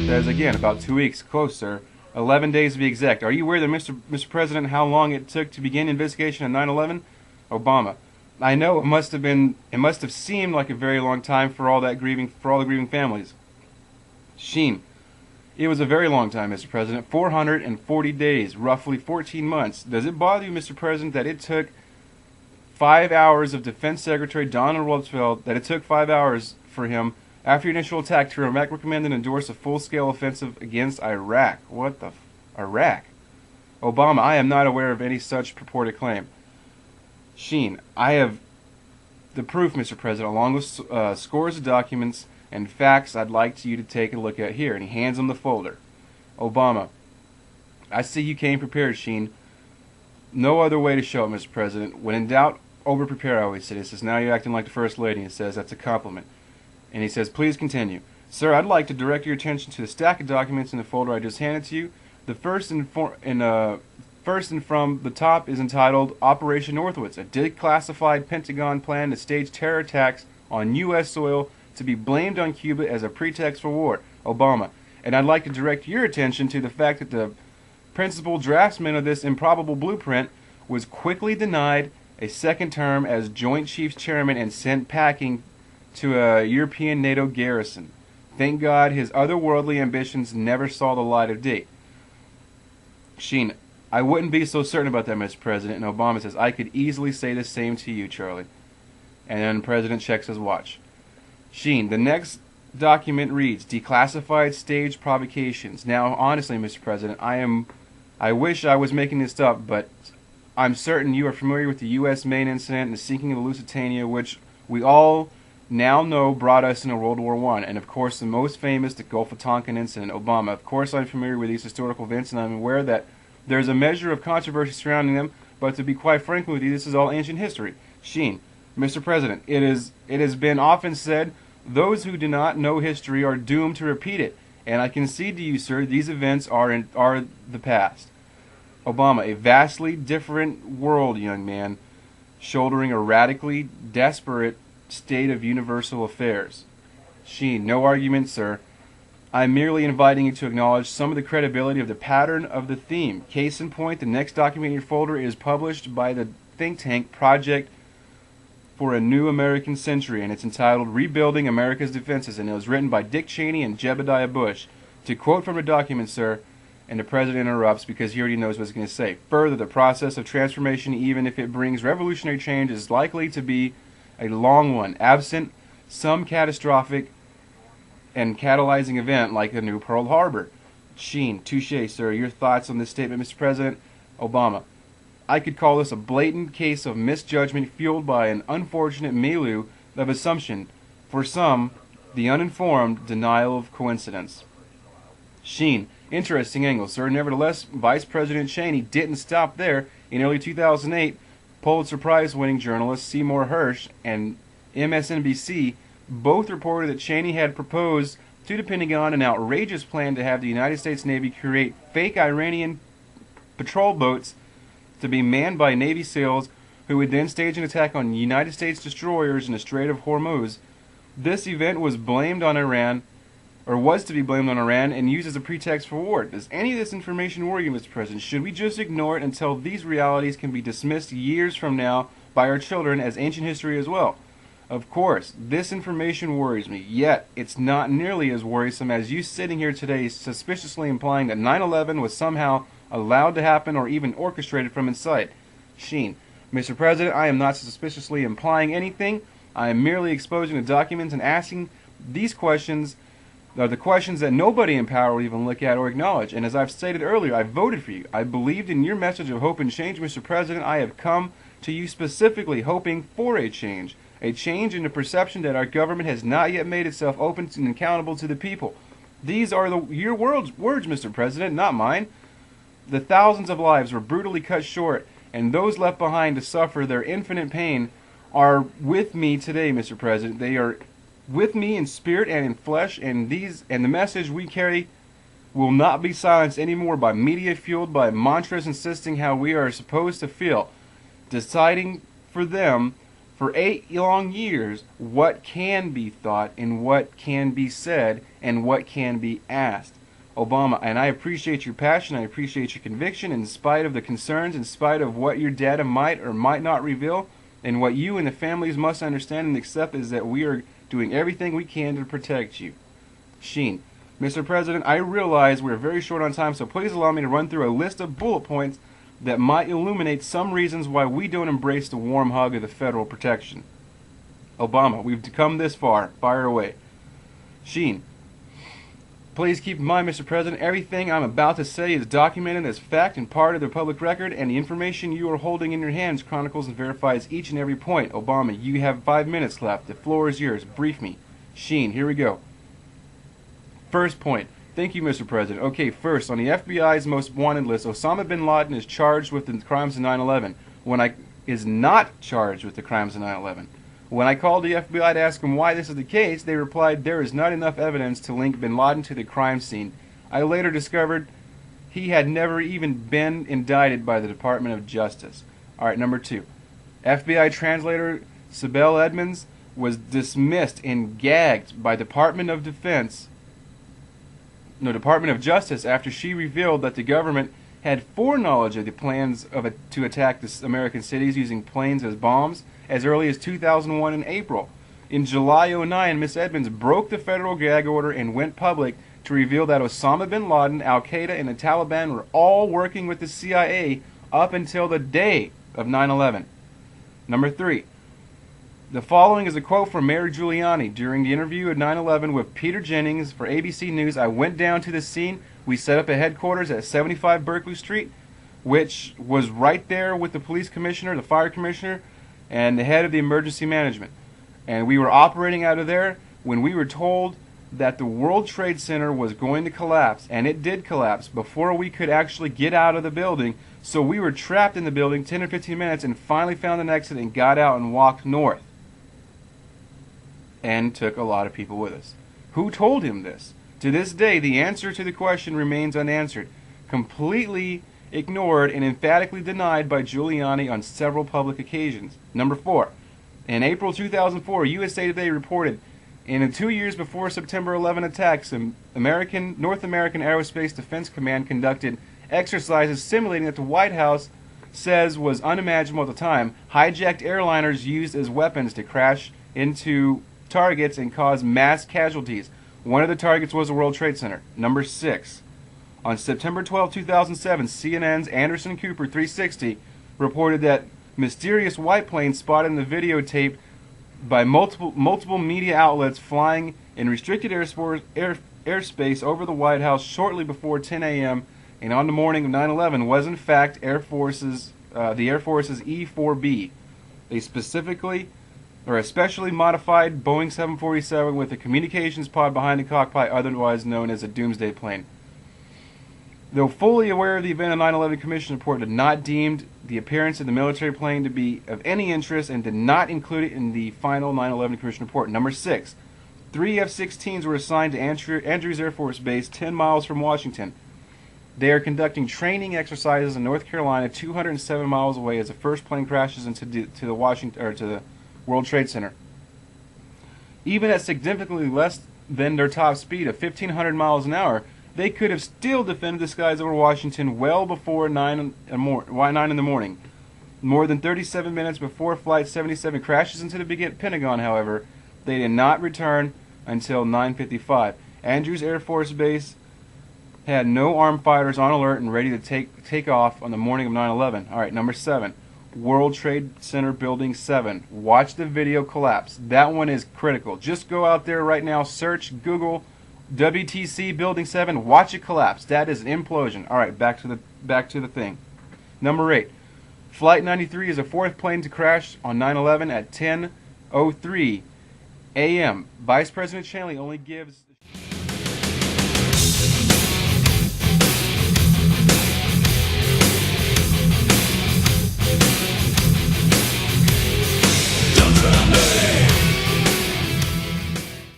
That is, again, about 2 weeks. Close, sir. 11 days to be exact. Are you aware that, Mr. President, how long it took to begin investigation of 9/11? Obama. I know it must have seemed like a very long time for all the grieving families. Sheen. It was a very long time, Mr. President. 440 days, roughly 14 months. Does it bother you, Mr. President, that it took 5 hours of Defense Secretary Donald Rumsfeld, that it took 5 hours for him after the initial attack to recommend and endorse a full-scale offensive against Iraq? What the Iraq? Obama, I am not aware of any such purported claim. Sheen, I have the proof, Mr. President, along with scores of documents and facts I'd like you to take a look at here. And he hands him the folder. Obama, I see you came prepared, Sheen. No other way to show it, Mr. President. When in doubt, over-prepare, I always say. He says, now you're acting like the First Lady. He says, that's a compliment. And he says, please continue. Sir, I'd like to direct your attention to the stack of documents in the folder I just handed to you. The first and from the top is entitled Operation Northwoods, a declassified Pentagon plan to stage terror attacks on U.S. soil to be blamed on Cuba as a pretext for war. Obama. And I'd like to direct your attention to the fact that the principal draftsman of this improbable blueprint was quickly denied a second term as Joint Chiefs Chairman and sent packing to a European NATO garrison. Thank God his otherworldly ambitions never saw the light of day. Sheen, I wouldn't be so certain about that, Mr. President. And Obama says, I could easily say the same to you, Charlie. And then the President checks his watch. Sheen, the next document reads, Declassified Stage Provocations. Now, honestly, Mr. President, I wish I was making this up, but I'm certain you are familiar with the U.S. main incident and the sinking of the Lusitania, which we all now know brought us into World War I. And, of course, the most famous, the Gulf of Tonkin incident. Obama, of course I'm familiar with these historical events, and I'm aware that there's a measure of controversy surrounding them, but to be quite frank with you, this is all ancient history. Sheen, Mr. President, it has been often said, those who do not know history are doomed to repeat it. And I concede to you, sir, these events are the past. Obama, a vastly different world, young man, shouldering a radically desperate state of universal affairs. Sheen, no argument, sir. I'm merely inviting you to acknowledge some of the credibility of the pattern of the theme. Case in point, the next document in your folder is published by the think tank Project for a New American Century, and it's entitled Rebuilding America's Defenses, and it was written by Dick Cheney and Jebediah Bush. To quote from the document, sir, and the President interrupts because he already knows what he's going to say. Further, the process of transformation, even if it brings revolutionary change, is likely to be a long one, absent some catastrophic and catalyzing event like the new Pearl Harbor. Sheen, touche, sir. Your thoughts on this statement, Mr. President? Obama, I could call this a blatant case of misjudgment fueled by an unfortunate milieu of assumption. For some, the uninformed denial of coincidence. Sheen, interesting angle, sir. Nevertheless, Vice President Cheney didn't stop there. In early 2008, Pulitzer Prize-winning journalists Seymour Hersh and MSNBC both reported that Cheney had proposed to the Pentagon an outrageous plan to have the United States Navy create fake Iranian patrol boats to be manned by Navy SEALs who would then stage an attack on United States destroyers in the Strait of Hormuz. This event was blamed on Iran, or was to be blamed on Iran, and used as a pretext for war. Does any of this information worry you, Mr. President? Should we just ignore it until these realities can be dismissed years from now by our children as ancient history as well? Of course, this information worries me, yet it's not nearly as worrisome as you sitting here today suspiciously implying that 9/11 was somehow allowed to happen or even orchestrated from inside. Sheen, Mr. President, I am not suspiciously implying anything. I am merely exposing the documents and asking these questions are the questions that nobody in power will even look at or acknowledge. And as I've stated earlier, I voted for you. I believed in your message of hope and change, Mr. President. I have come to you specifically hoping for a change in the perception that our government has not yet made itself open and accountable to the people. These are your words, Mr. President, not mine. The thousands of lives were brutally cut short, and those left behind to suffer their infinite pain are with me today, Mr. President. They are with me in spirit and in flesh, and the message we carry will not be silenced anymore by media fueled by mantras insisting how we are supposed to feel. Deciding for them for 8 long years what can be thought and what can be said and what can be asked. Obama, and I appreciate your passion, I appreciate your conviction in spite of the concerns, in spite of what your data might or might not reveal, and what you and the families must understand and accept is that we are doing everything we can to protect you. Sheen, Mr. President, I realize we're very short on time, so please allow me to run through a list of bullet points that might illuminate some reasons why we don't embrace the warm hug of the federal protection. Obama, we've come this far. Fire away. Sheen, please keep in mind, Mr. President, everything I'm about to say is documented as fact and part of the public record, and the information you are holding in your hands chronicles and verifies each and every point. Obama, you have 5 minutes left. The floor is yours. Brief me. Sheen, here we go. First point. Thank you, Mr. President. Okay, first, on the FBI's most wanted list, Osama bin Laden is charged with the crimes of 9/11. Is not charged with the crimes of 9/11. When I called the FBI to ask them why this is the case, they replied there is not enough evidence to link bin Laden to the crime scene. I later discovered he had never even been indicted by the Department of Justice. Alright, number 2. FBI translator Sibel Edmonds was dismissed and gagged by Department of Justice after she revealed that the government had foreknowledge of the plans to attack the American cities using planes as bombs as early as 2001 in April. In July 2009, Ms. Edmonds broke the federal gag order and went public to reveal that Osama bin Laden, Al-Qaeda, and the Taliban were all working with the CIA up until the day of 9/11. Number 3. The following is a quote from Mayor Giuliani during the interview at 9/11 with Peter Jennings for ABC News. I went down to the scene. We set up a headquarters at 75 Berkeley Street, which was right there with the police commissioner, the fire commissioner, and the head of the emergency management. And we were operating out of there when we were told that the World Trade Center was going to collapse, and it did collapse before we could actually get out of the building. So we were trapped in the building 10 or 15 minutes and finally found an exit and got out and walked north. And took a lot of people with us. Who told him this? To this day, the answer to the question remains unanswered, completely ignored and emphatically denied by Giuliani on several public occasions. Number 4. In April 2004, USA Today reported, in the 2 years before September 11 attacks, North American Aerospace Defense Command conducted exercises simulating that the White House says was unimaginable at the time, hijacked airliners used as weapons to crash into targets and cause mass casualties. One of the targets was the World Trade Center. Number 6. On September 12, 2007, CNN's Anderson Cooper 360 reported that mysterious white planes spotted in the videotape by multiple media outlets flying in restricted airspace over the White House shortly before 10 a.m. and on the morning of 9/11 was in fact the Air Force's E-4B, a specially modified Boeing 747 with a communications pod behind the cockpit, otherwise known as a doomsday plane. Though fully aware of the event, a 9/11 Commission report did not deem the appearance of the military plane to be of any interest and did not include it in the final 9/11 Commission report. Number 6. 3 F-16s were assigned to Andrews Air Force Base 10 miles from Washington. They are conducting training exercises in North Carolina 207 miles away as the first plane crashes into the World Trade Center. Even at significantly less than their top speed of 1,500 miles an hour, they could have still defended the skies over Washington well before 9 in the morning. More than 37 minutes before Flight 77 crashes into the Pentagon, however, they did not return until 9:55. Andrews Air Force Base had no armed fighters on alert and ready to take off on the morning of 9/11. All right, number 7. World Trade Center Building 7. Watch the video collapse. That one is critical. Just go out there right now, search, Google WTC Building 7, watch it collapse. That is an implosion. All right, back to the thing. Number 8. Flight 93 is the fourth plane to crash on 9/11 at 10:03 a.m. Vice President Cheney only gives